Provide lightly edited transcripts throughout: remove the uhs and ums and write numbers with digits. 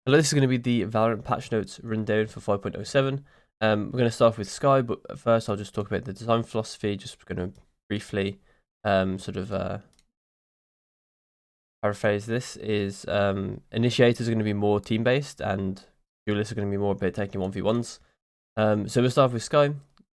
Hello, this is going to be the Valorant patch notes rundown for 5.07. We're going to start off with Sky, but first I'll just talk about the design philosophy. Just going to briefly paraphrase this. Is Initiators are going to be more team-based, and Duelists are going to be more about taking 1v1s. So we'll start off with Sky.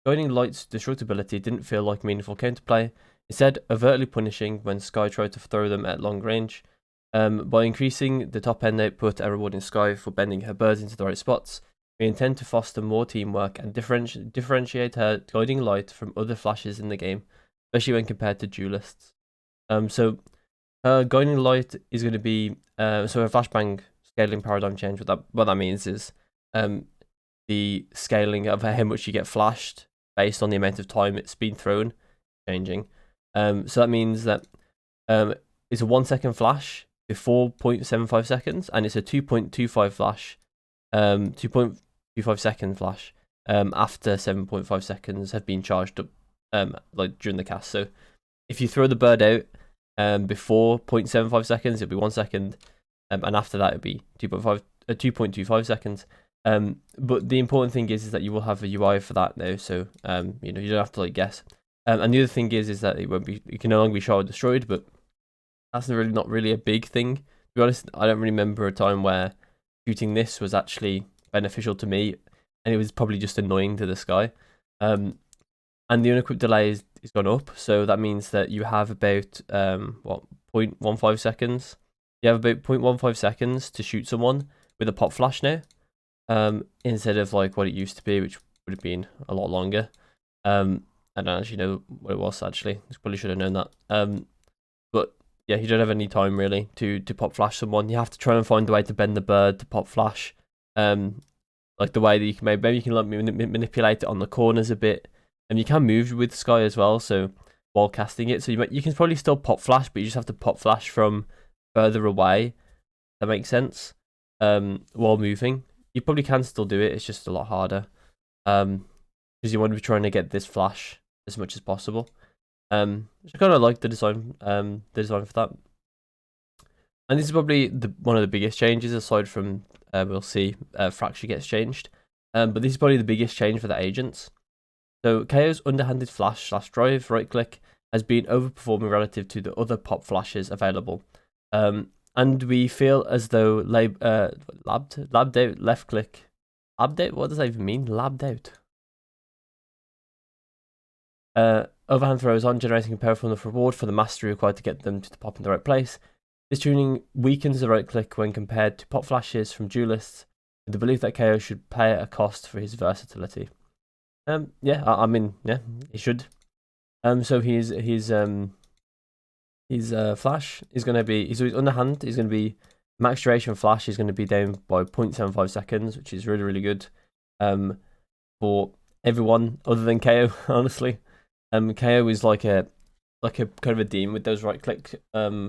Guiding Light's destructibility didn't feel like meaningful counterplay, instead overtly punishing when Sky tried to throw them at long range. By increasing the top end output and rewarding Sky for bending her birds into the right spots, we intend to foster more teamwork and differentiate her guiding light from other flashes in the game, especially when compared to duelists. So her guiding light is going to be so her flashbang scaling paradigm change. What that means is the scaling of how much you get flashed based on the amount of time it's been thrown changing. So that means that it's a 1 second flash before 0.75 seconds, and it's a 2.25 flash, 2.25 second flash after 7.5 seconds have been charged up, like during the cast. So if you throw the bird out before 0.75 seconds, it'll be 1 second, and after that it'll be 2.25 seconds. But the important thing is that you will have a UI for that now, so you don't have to guess. And the other thing is that it can no longer be shard destroyed, but that's not really a big thing. To be honest, I don't remember a time where shooting this was actually beneficial to me, and it was probably just annoying to the Sky. And the unequipped delay is gone up, so that means that you have about 0.15 seconds. You have about 0.15 seconds to shoot someone with a pop flash now, instead of what it used to be, which would have been a lot longer. I don't actually know what it was actually. I probably should have known that. But yeah, you don't have any time really to pop flash someone. You have to try and find a way to bend the bird to pop flash. Like the way that you can maybe you can manipulate it on the corners a bit, and you can move with Sky as well. So while casting it, so you can probably still pop flash, but you just have to pop flash from further away. That makes sense. While moving, you probably can still do it. It's just a lot harder. Because you want to be trying to get this flash as much as possible. Which I kind of like the design for that. And this is probably one of the biggest changes, aside from we'll see Fracture gets changed. But this is probably the biggest change for the agents. So KO's underhanded flash / drive right click has been overperforming relative to the other pop flashes available. And we feel as though labbed out left click. Labbed out? What does that even mean? Labbed out. Overhand throws on, generating a powerful enough reward for the mastery required to get them to pop in the right place. This tuning weakens the right click when compared to pop flashes from duelists, with the belief that KO should pay a cost for his versatility. Yeah, I mean, yeah, he should. So his flash is going to be, his underhand is going to be, max duration flash is going to be down by 0.75 seconds, which is really, really good for everyone other than KO, honestly. KO is like a kind of a demon with those right click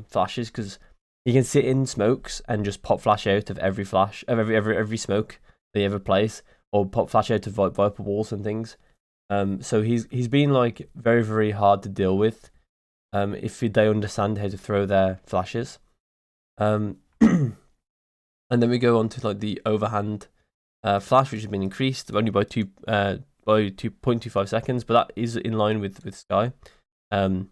flashes, because he can sit in smokes and just pop flash out of every flash of every smoke that he ever plays, or pop flash out of Viper walls and things. So he's been very, very hard to deal with if they understand how to throw their flashes. And then we go on to the overhand flash, which has been increased only by 2.25 seconds, but that is in line with Sky. So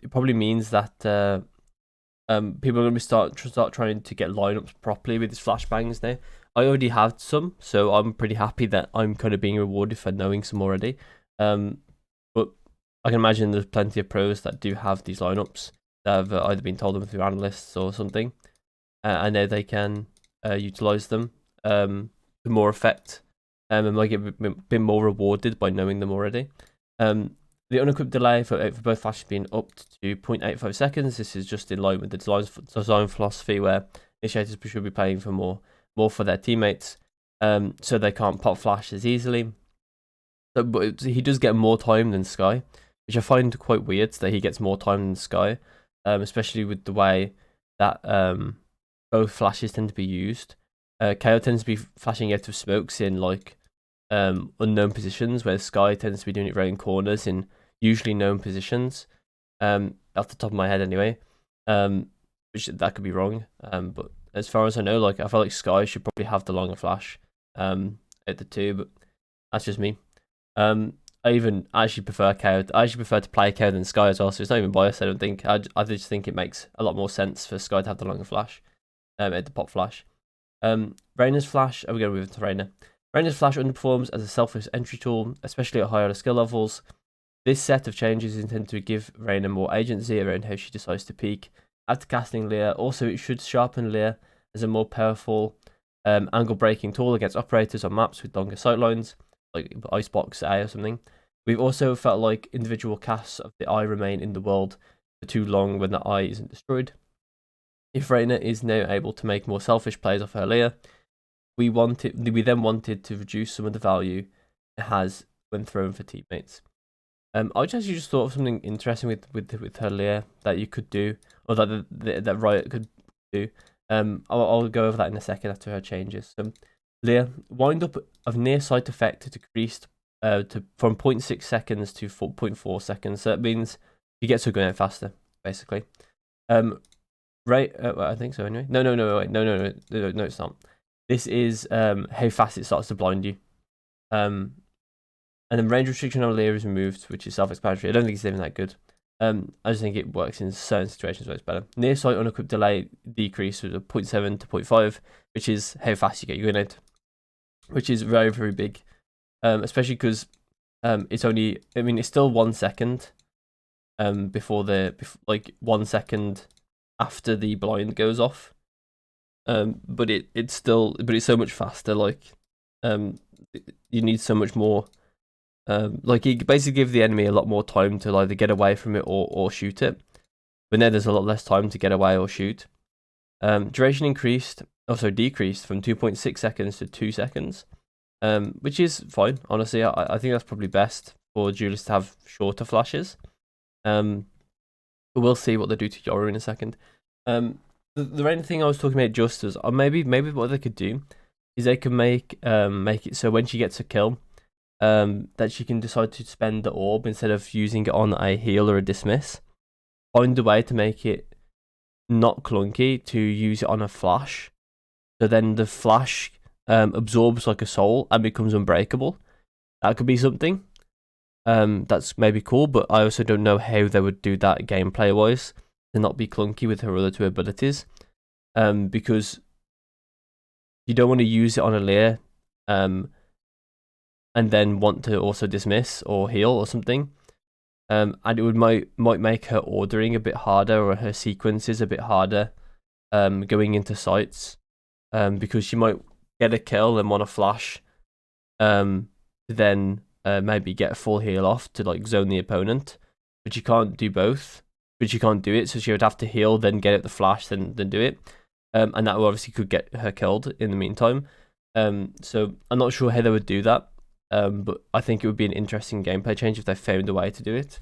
it probably means that people are going to start trying to get lineups properly with these flashbangs now. I already have some, so I'm pretty happy that I'm kind of being rewarded for knowing some already. But I can imagine there's plenty of pros that do have these lineups that have either been told them through analysts or something, and now they can utilize them to more effect. And might get a bit more rewarded by knowing them already. The unequipped delay for both flashes being up to 0.85 seconds. This is just in line with the design philosophy, where initiators should be playing for more for their teammates, so they can't pop flash as easily. So, but he does get more time than Sky, which I find quite weird that he gets more time than Sky, especially with the way that both flashes tend to be used. KO tends to be flashing out of smokes in unknown positions, where Sky tends to be doing it right in corners in usually known positions. Off the top of my head, anyway. Which that could be wrong. But as far as I know, like I feel like Skye should probably have the longer flash at the 2, but that's just me. I even actually prefer KO. I actually prefer to play KO than Skye as well, so it's not even biased, I don't think. I just think it makes a lot more sense for Skye to have the longer flash at the pop flash. Reyna's flash, are we going to move to Reyna? Reyna's flash underperforms as a selfish entry tool, especially at higher skill levels. This set of changes is intended to give Reyna more agency around how she decides to peek after casting Leer. Also, it should sharpen Leer as a more powerful angle breaking tool against operators on maps with longer sightlines, like Icebox A or something. We've also felt like individual casts of the eye remain in the world for too long when the eye isn't destroyed. If Reyna is now able to make more selfish plays off her Leer, we then wanted to reduce some of the value it has when thrown for teammates. I just thought of something interesting with her Leer that you could do, or that Riot could do. I'll go over that in a second after her changes. Leer, wind up of near sight effect decreased from 0.6 seconds to 0.4 seconds. So that means you get to go out faster, basically. Right, I think so anyway. No, it's not. This is how fast it starts to blind you. And then range restriction on Leer is removed, which is self-explanatory. I don't think it's even that good. I just think it works in certain situations where it's better. Near sight unequipped delay decrease was a 0.7 to 0.5, which is how fast you get your grenade, which is very, very big. Especially because it's only, it's still 1 second before 1 second after the blind goes off. But it's so much faster. Like, you need so much more. Like, you basically give the enemy a lot more time to either get away from it or shoot it. But now there's a lot less time to get away or shoot. Duration decreased from 2.6 seconds to 2 seconds, which is fine. Honestly, I think that's probably best for duelists to have shorter flashes. But we'll see what they do to Yoru in a second. The only thing I was talking about just as, or maybe what they could do is they can make it so when she gets a kill, that she can decide to spend the orb instead of using it on a heal or a dismiss. Find a way to make it not clunky to use it on a flash. So then the flash absorbs like a soul and becomes unbreakable. That could be something. That's maybe cool, but I also don't know how they would do that gameplay wise to not be clunky with her other 2 abilities. Because you don't want to use it on a Leer and then want to also dismiss or heal or something. And it might make her ordering a bit harder, or her sequences a bit harder going into sites, because she might get a kill and want to flash, then maybe get a full heal off to like zone the opponent, but you can't do both. But you can't do it, so she would have to heal, then get out the flash, then do it, and that obviously could get her killed in the meantime. So I'm not sure how they would do that. But I think it would be an interesting gameplay change if they found a way to do it.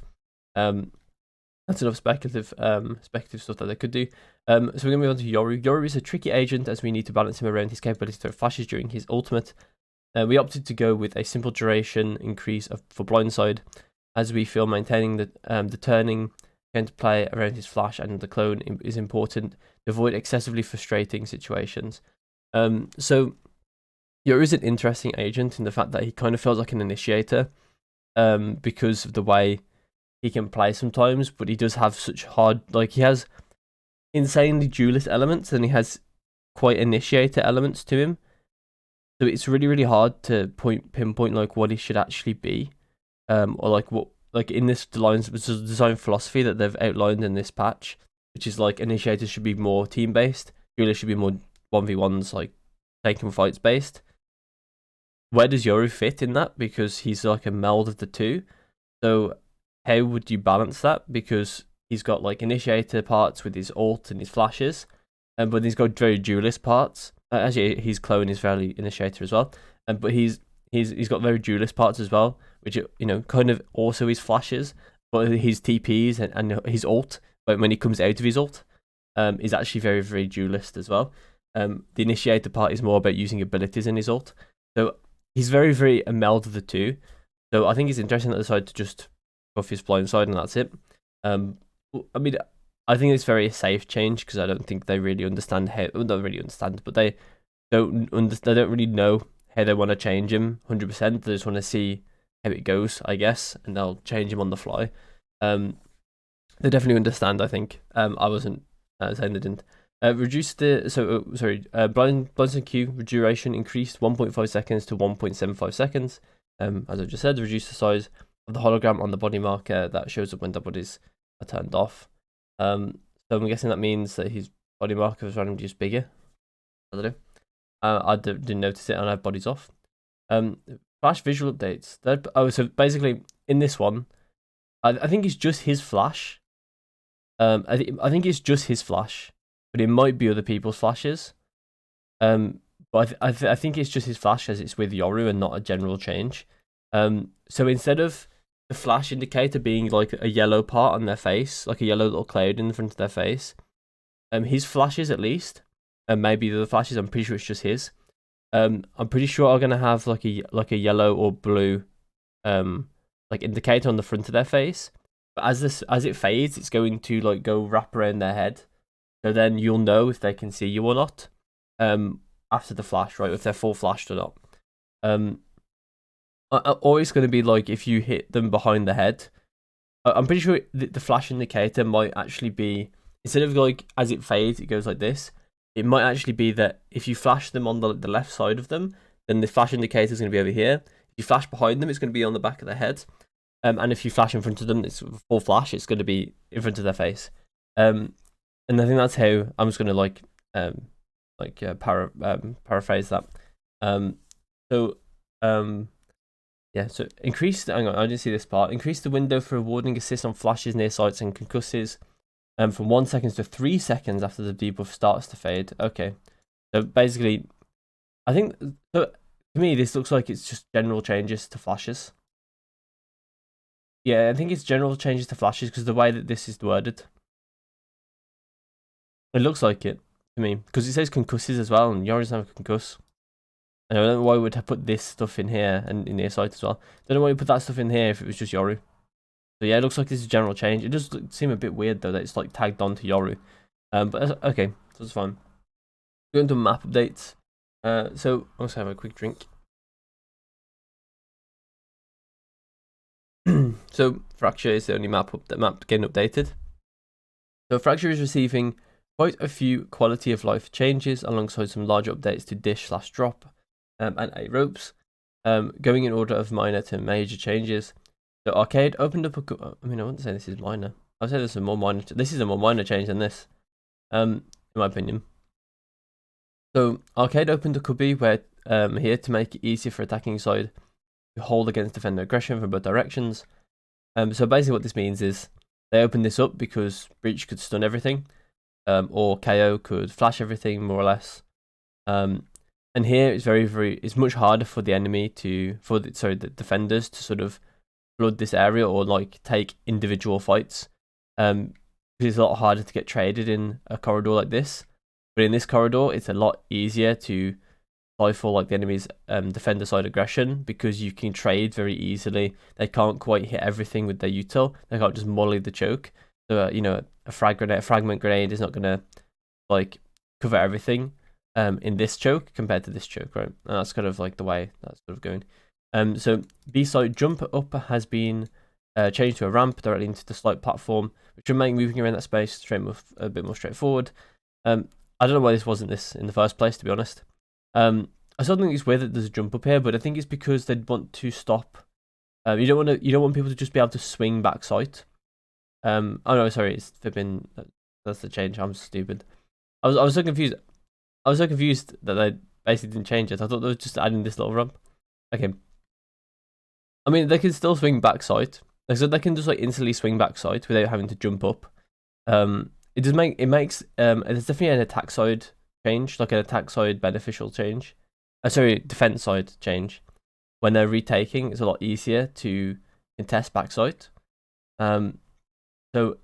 That's enough speculative stuff that they could do. So we're going to move on to Yoru. Yoru is a tricky agent as we need to balance him around his capability to throw flashes during his ultimate. We opted to go with a simple duration increase for blindside, as we feel maintaining the turning to play around his flash and the clone is important to avoid excessively frustrating situations. So Yoru is an interesting agent in the fact that he kind of feels like an initiator, because of the way he can play sometimes, but he does have such hard, like he has insanely duelist elements and he has quite initiator elements to him. So it's really, really hard to pinpoint like what he should actually be, or like what, like in this design philosophy that they've outlined in this patch, which is like initiators should be more team based, duelists should be more 1v1s, like taking fights based. Where does Yoru fit in that? Because he's like a meld of the 2. So how would you balance that? Because he's got like initiator parts with his ult and his flashes, but he's got very duelist parts. Actually, his clone is very initiator as well, but he's got very duelist parts as well, which kind of also his flashes, but his TPs and his ult, but when he comes out of his ult, is actually very, very duelist as well. The initiator part is more about using abilities in his ult, so he's very, very a meld of the 2. So I think it's interesting that they decided to just buff his blind side and that's it. I mean, I think it's very safe change because I don't think they really understand how. Well, not really understand, but they don't they don't really know how they want to change him 100%. They just want to see how it goes, I guess, and they'll change him on the fly. They definitely understand, I think. I wasn't saying they didn't. Reduce the blinds and Q duration increased 1.5 seconds to 1.75 seconds. As I just said, reduce the size of the hologram on the body marker that shows up when the bodies are turned off. So I'm guessing that means that his body marker was randomly just bigger. I don't know. I didn't notice it, and I have bodies off. Flash visual updates. So basically in this one, I think it's just his flash. I think it's just his flash, but it might be other people's flashes. But I think it's just his flash as it's with Yoru and not a general change. So instead of the flash indicator being like a yellow part on their face, like a yellow little cloud in the front of their face, his flashes at least, and maybe the other flashes, I'm pretty sure it's just his. I'm pretty sure are gonna have like a yellow or blue, like indicator on the front of their face. But as it fades, it's going to like go wrap around their head. So then you'll know if they can see you or not. After the flash, right? If they're full flashed or not. Or it's going to be like if you hit them behind the head. I'm pretty sure the flash indicator might actually be, instead of like as it fades, it goes like this. It might actually be that if you flash them on the left side of them, then the flash indicator is going to be over here. If you flash behind them, it's going to be on the back of their head. And if you flash in front of them, it's full flash. It's going to be in front of their face. And I think that's how I'm just going to paraphrase that. Yeah. So increase. Hang on, I didn't see this part. Increase the window for awarding assist on flashes, near sights, and concusses. From 1 second to 3 seconds after the debuff starts to fade. Okay. So basically, I think so. To me, this looks like it's just general changes to flashes. Yeah, I think it's general changes to flashes because the way that this is worded. It looks like it to me because it says concusses as well, and Yoru doesn't have a concuss. And I don't know why we would have put this stuff in here and in the sight as well. Don't know why you put that stuff in here if it was just Yoru. So yeah, it looks like this is a general change. It does seem a bit weird though that it's like tagged on to Yoru. But okay, so it's fine. Going to map updates. So I'll just have a quick drink. So Fracture is the only map getting updated. So Fracture is receiving quite a few quality of life changes alongside some large updates to dish/drop and 8 ropes, going in order of minor to major changes. So Arcade opened up I wouldn't say this is minor. I'd say this is a more minor. This is a more minor change than this, in my opinion. So Arcade opened a cubby where here to make it easier for attacking side to hold against defender aggression from both directions. So basically what this means is they opened this up because Breach could stun everything, or KO could flash everything more or less. And here it's it's much harder for the enemy the defenders to sort of flood this area or like take individual fights. Because it's a lot harder to get traded in a corridor like this. But in this corridor, it's a lot easier to stifle like the enemy's defender side aggression because you can trade very easily. They can't quite hit everything with their util. They can't just molly the choke. So a fragment grenade is not gonna like cover everything in this choke compared to this choke, right? And that's kind of like the way that's sort of going. So B-side jump up has been changed to a ramp directly into the slight platform, which will make moving around that space a bit more straightforward. I don't know why this wasn't this in the first place, to be honest. I still think it's weird that there's a jump up here, but I think it's because they'd want to stop. You don't want people to just be able to swing back sight. Oh no, sorry, it's flipping. That's the change. I'm stupid. I was so confused. I was so confused that they basically didn't change it. I thought they were just adding this little ramp. Okay. I mean, they can still swing back sight. So they can just like instantly swing back sight without having to jump up. There's definitely an attack side change, like an attack side beneficial change. Defense side change. When they're retaking, it's a lot easier to contest back sight. So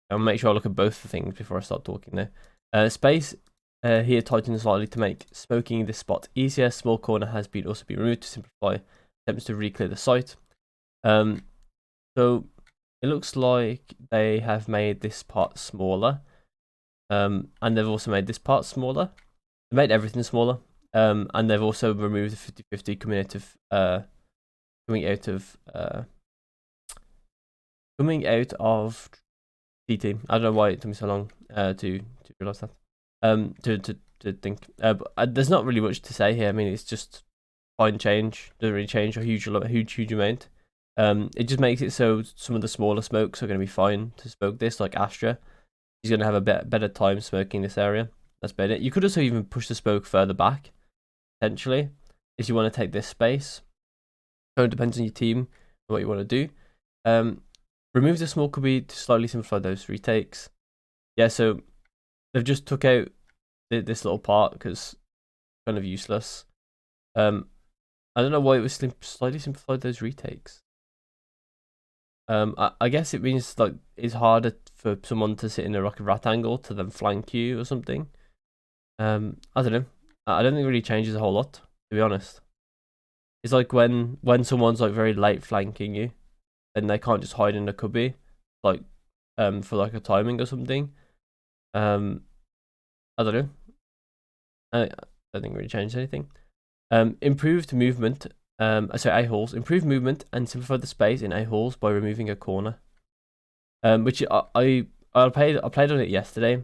I'll make sure I look at both the things before I start talking there. Space here tightens slightly to make smoking this spot easier. Small corner has also been removed to simplify attempts to re-clear the site. So it looks like they have made this part smaller. And they've also made this part smaller. They made everything smaller. And they've also removed the 50-50 coming out of CT. I don't know why it took me so long to realize that. To think. But there's not really much to say here. I mean, it's just fine change. Doesn't really change a huge amount. It just makes it so some of the smaller smokes are going to be fine to smoke this, like Astra. He's going to have a better time smoking this area. That's better. You could also even push the smoke further back, potentially, if you want to take this space. So it depends on your team and what you want to do. Remove the small cubby to slightly simplify those retakes. Yeah, so they've just took out this little part because it's kind of useless. I don't know why it was slightly simplified those retakes. I guess it means like it's harder for someone to sit in a rocket rat angle to then flank you or something. I don't know. I don't think it really changes a whole lot, to be honest. It's like when someone's like very late flanking you, and they can't just hide in a cubby, like for like a timing or something. I don't know. I don't think it really changed anything. Improved movement. Sorry, A-holes. Improved movement and simplify the space in A-holes by removing a corner. Which I played on it yesterday,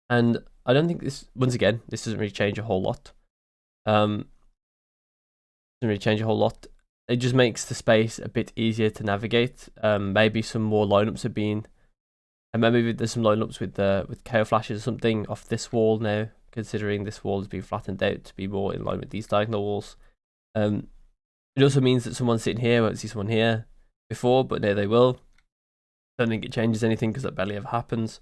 and I don't think this, once again, this doesn't really change a whole lot. Doesn't really change a whole lot. It just makes the space a bit easier to navigate. Maybe some more lineups have been, and maybe there's some lineups with KO flashes or something off this wall now, considering this wall has been flattened out to be more in line with these diagonal walls. It also means that someone sitting here won't see someone here before, but now they will. Don't think it changes anything because that barely ever happens.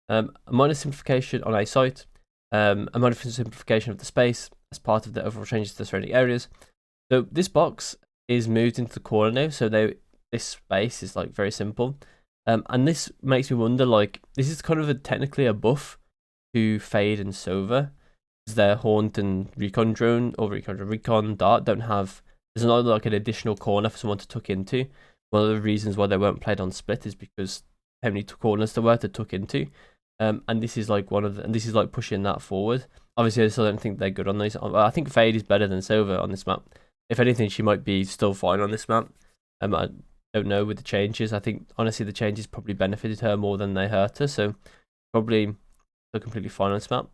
A minor simplification on a site, a minor simplification of the space as part of the overall changes to the surrounding areas. So this box is moved into the corner now, so this space is like very simple. And this makes me wonder, like, this is kind of technically a buff to Fade and Sova, because their Haunt and Recon Drone, or Recon Dart don't have, there's not like an additional corner for someone to tuck into. One of the reasons why they weren't played on Split is because how many corners there were to tuck into. And this is like and this is like pushing that forward. Obviously, I still don't think they're good on these. I think Fade is better than Sova on this map. If anything, she might be still fine on this map. I don't know with the changes. I think honestly the changes probably benefited her more than they hurt her. So probably still completely fine on this map.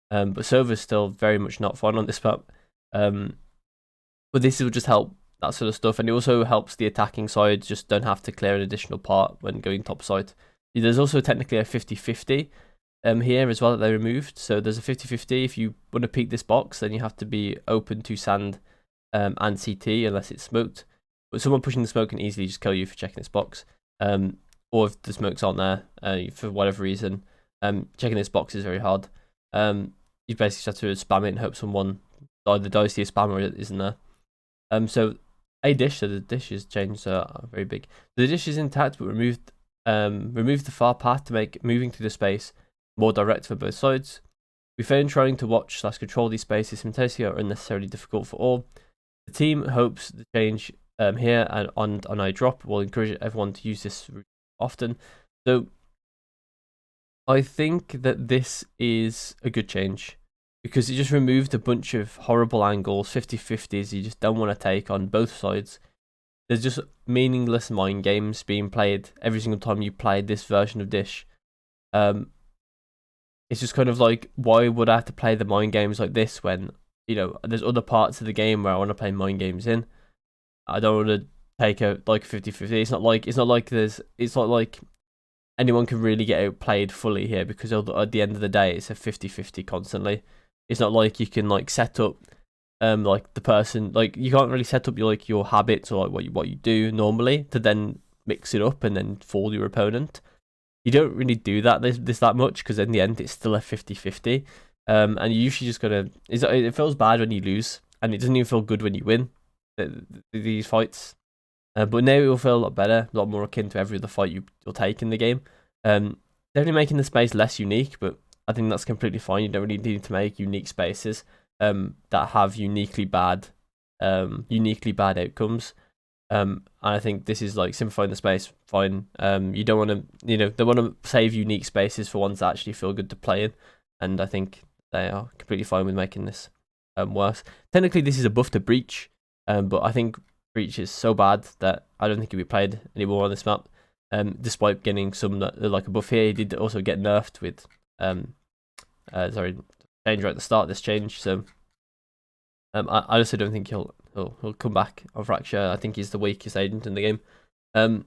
But Sova's still very much not fine on this map. But this will just help that sort of stuff, and it also helps the attacking side just don't have to clear an additional part when going top side. There's also technically a 50-50 here as well that they removed. So there's a 50-50. If you want to peek this box, then you have to be open to sand and CT unless it's smoked. But someone pushing the smoke can easily just kill you for checking this box. Or if the smokes aren't there for whatever reason, checking this box is very hard. You basically have to spam it and hope someone either dies to your spam or it isn't there. So the dish is changed very big. The dish is intact but removed the far path to make moving through the space more direct for both sides. We found trying to watch / control these spaces simultaneously are unnecessarily difficult for all. The team hopes the change here and on a drop will encourage everyone to use this route often. So I think that this is a good change, because it just removed a bunch of horrible angles, 50-50s you just don't want to take on both sides. There's just meaningless mind games being played every single time you play this version of Dish. It's just kind of like, why would I have to play the mind games like this when, you know, there's other parts of the game where I want to play mind games in. I don't want to take a 50-50. It's not like anyone can really get outplayed fully here, because at the end of the day it's a 50-50 constantly. It's not like you can like set up like the person, like you can't really set up your habits or like what you do normally to then mix it up and then fool your opponent. You don't really do that this that much, because in the end it's still a 50-50. And you usually just gotta, it feels bad when you lose, and it doesn't even feel good when you win these fights. But now it will feel a lot better, a lot more akin to every other fight you'll take in the game. Definitely making the space less unique, but I think that's completely fine. You don't really need to make unique spaces that have uniquely bad outcomes. And I think this is like simplifying the space, fine. You don't want to, they want to save unique spaces for ones that actually feel good to play in, and I think they are completely fine with making this worse. Technically, this is a buff to Breach, but I think Breach is so bad that I don't think he'll be played anymore on this map. Despite getting some like a buff here, he did also get nerfed with sorry, change right at the start of this change. So I also don't think he'll come back on Fracture. I think he's the weakest agent in the game.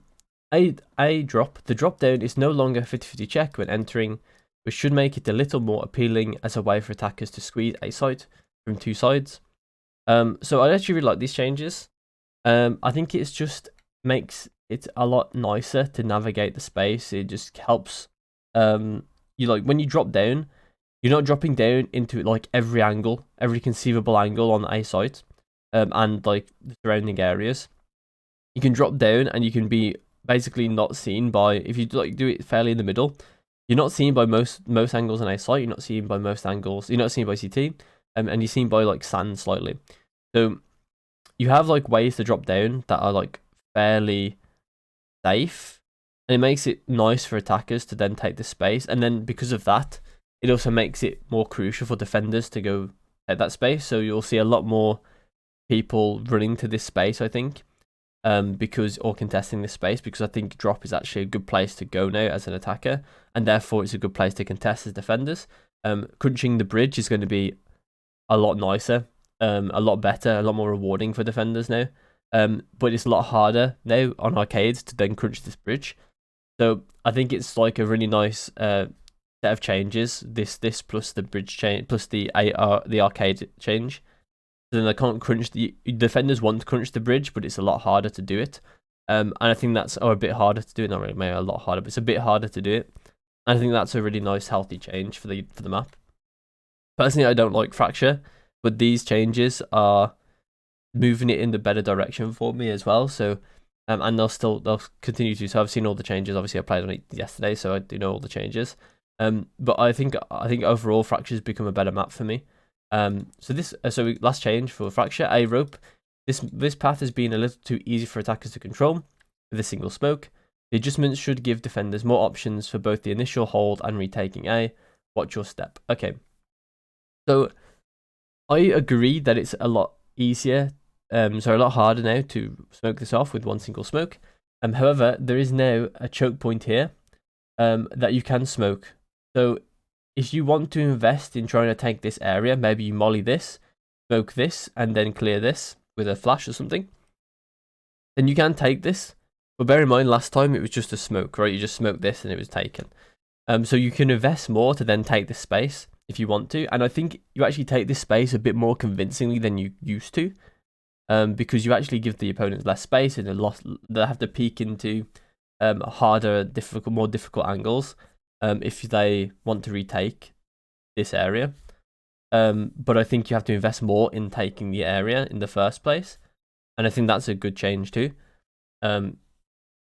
A drop. The drop down is no longer 50-50 check when entering, which should make it a little more appealing as a way for attackers to squeeze a site from two sides. So I actually really like these changes. I think it's just makes it a lot nicer to navigate the space. It just helps. You like when you drop down, you're not dropping down into like every angle, every conceivable angle on a site, and like the surrounding areas. You can drop down and you can be basically not seen by, if you like do it fairly in the middle, you're not seen by most angles on a site. You're not seen by most angles. You're not seen by CT, and you're seen by like sand slightly. So you have like ways to drop down that are like fairly safe, and it makes it nice for attackers to then take the space. And then because of that, it also makes it more crucial for defenders to go take that space. So you'll see a lot more people running to this space, I think, or contesting this space, because I think drop is actually a good place to go now as an attacker, and therefore it's a good place to contest as defenders. Crunching the bridge is going to be a lot nicer, a lot better, a lot more rewarding for defenders now. But it's a lot harder now on arcades to then crunch this bridge. So I think it's like a really nice set of changes. This plus the bridge change plus the arcade change. So then they can't crunch the defenders want to crunch the bridge, but it's a lot harder to do it. And I think that's a bit harder to do it. Not really, maybe a lot harder, but it's a bit harder to do it. And I think that's a really nice, healthy change for the map. Personally, I don't like Fracture, but these changes are moving it in the better direction for me as well. So, and they'll continue to. So I've seen all the changes. Obviously, I played on it yesterday, so I do know all the changes. But I think overall Fracture's become a better map for me. So last change for Fracture, a rope. This path has been a little too easy for attackers to control with a single smoke. The adjustments should give defenders more options for both the initial hold and retaking A. Watch your step. Okay. So I agree that it's a lot easier, a lot harder now to smoke this off with one single smoke. However, there is now a choke point here that you can smoke. So if you want to invest in trying to take this area, maybe you molly this, smoke this, and then clear this with a flash or something, then you can take this. But bear in mind, last time it was just a smoke, right? You just smoked this and it was taken. So you can invest more to then take this space if you want to. And I think you actually take this space a bit more convincingly than you used to, because you actually give the opponents less space and they have to peek into harder, more difficult angles if they want to retake this area. But I think you have to invest more in taking the area in the first place, and I think that's a good change too.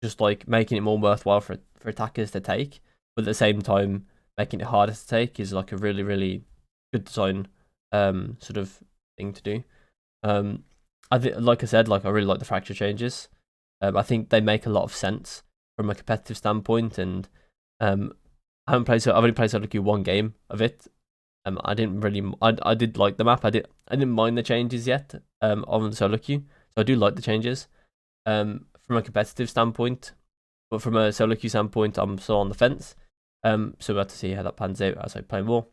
Just like making it more worthwhile for attackers to take, but at the same time making it harder to take is like a really, really good design sort of thing to do. I think, like I said, like I really like the Fracture changes. I think they make a lot of sense from a competitive standpoint, and I've only played Solo Queue one game of it. I didn't really, I did like the map. I didn't mind the changes yet on the Solo Queue, so I do like the changes from a competitive standpoint. But from a Solo Queue standpoint, I'm still on the fence. So we'll have to see how that pans out as I play more.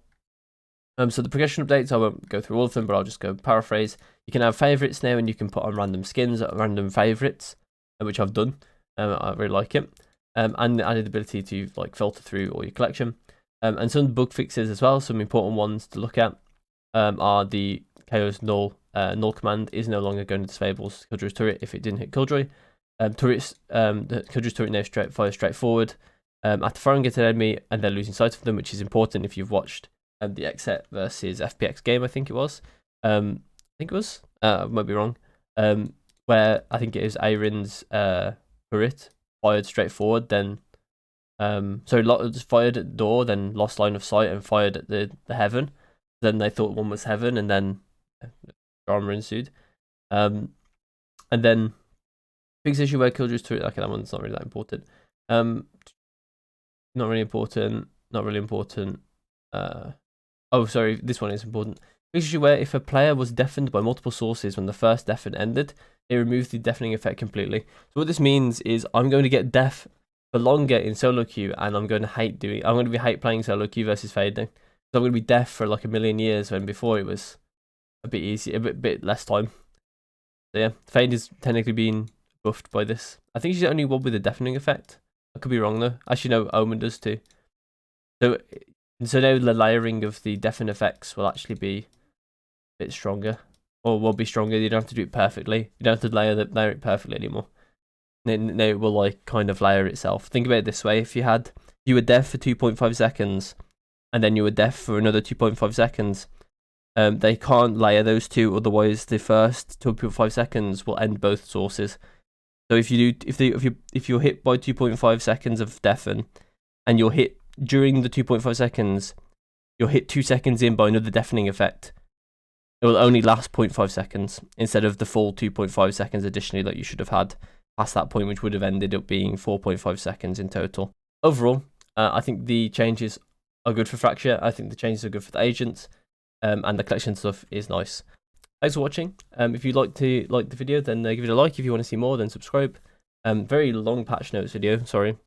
So the progression updates, I won't go through all of them, but I'll just go paraphrase. You can have favorites now, and you can put on random skins at random favorites, which I've done. I really like it. And the added ability to like filter through all your collection. And some bug fixes as well. Some important ones to look at are the KO's null command is no longer going to disable Killjoy's turret if it didn't hit Killjoy. The Killjoy's turret now fires straight forward after firing at an enemy and then losing sight of them, which is important if you've watched the XSET versus FPX game. I think it was. I might be wrong. Where I think it is Aaron's turret fired straight forward, then fired at the door, then lost line of sight and fired at the heaven. Then they thought one was heaven, and then drama ensued. And then Fix issue where Killjoy's turret. Okay, that one's not really that important. Not really important. Not really important. Oh, sorry, this one is important. Fix issue where if a player was deafened by multiple sources when the first deafen ended, it removes the deafening effect completely. So what this means is I'm going to get deaf for longer in solo queue, and I'm going to hate playing solo queue versus fading. So I'm going to be deaf for like a million years when before it was a bit easy, a bit less time. So yeah, fade is technically being buffed by this. I think she's the only one with a deafening effect. I could be wrong though. Actually, no, Omen does too. So now the layering of the deafen effects will actually be a bit stronger, or will be stronger. You don't have to do it perfectly. You don't have to layer it perfectly anymore. Now it will like kind of layer itself. Think about it this way: if you were deaf for 2.5 seconds, and then you were deaf for another 2.5 seconds, they can't layer those two. Otherwise, the first 2.5 seconds will end both sources. So if you're hit by 2.5 seconds of deafen, and you're hit during the 2.5 seconds, you're hit 2 seconds in by another deafening effect, it will only last 0.5 seconds instead of the full 2.5 seconds additionally that you should have had past that point, which would have ended up being 4.5 seconds in total. Overall, I think the changes are good for Fracture. I think the changes are good for the agents, and the collection stuff is nice. Thanks for watching. If you'd like the video, then give it a like. If you want to see more, then subscribe. Very long patch notes video, sorry.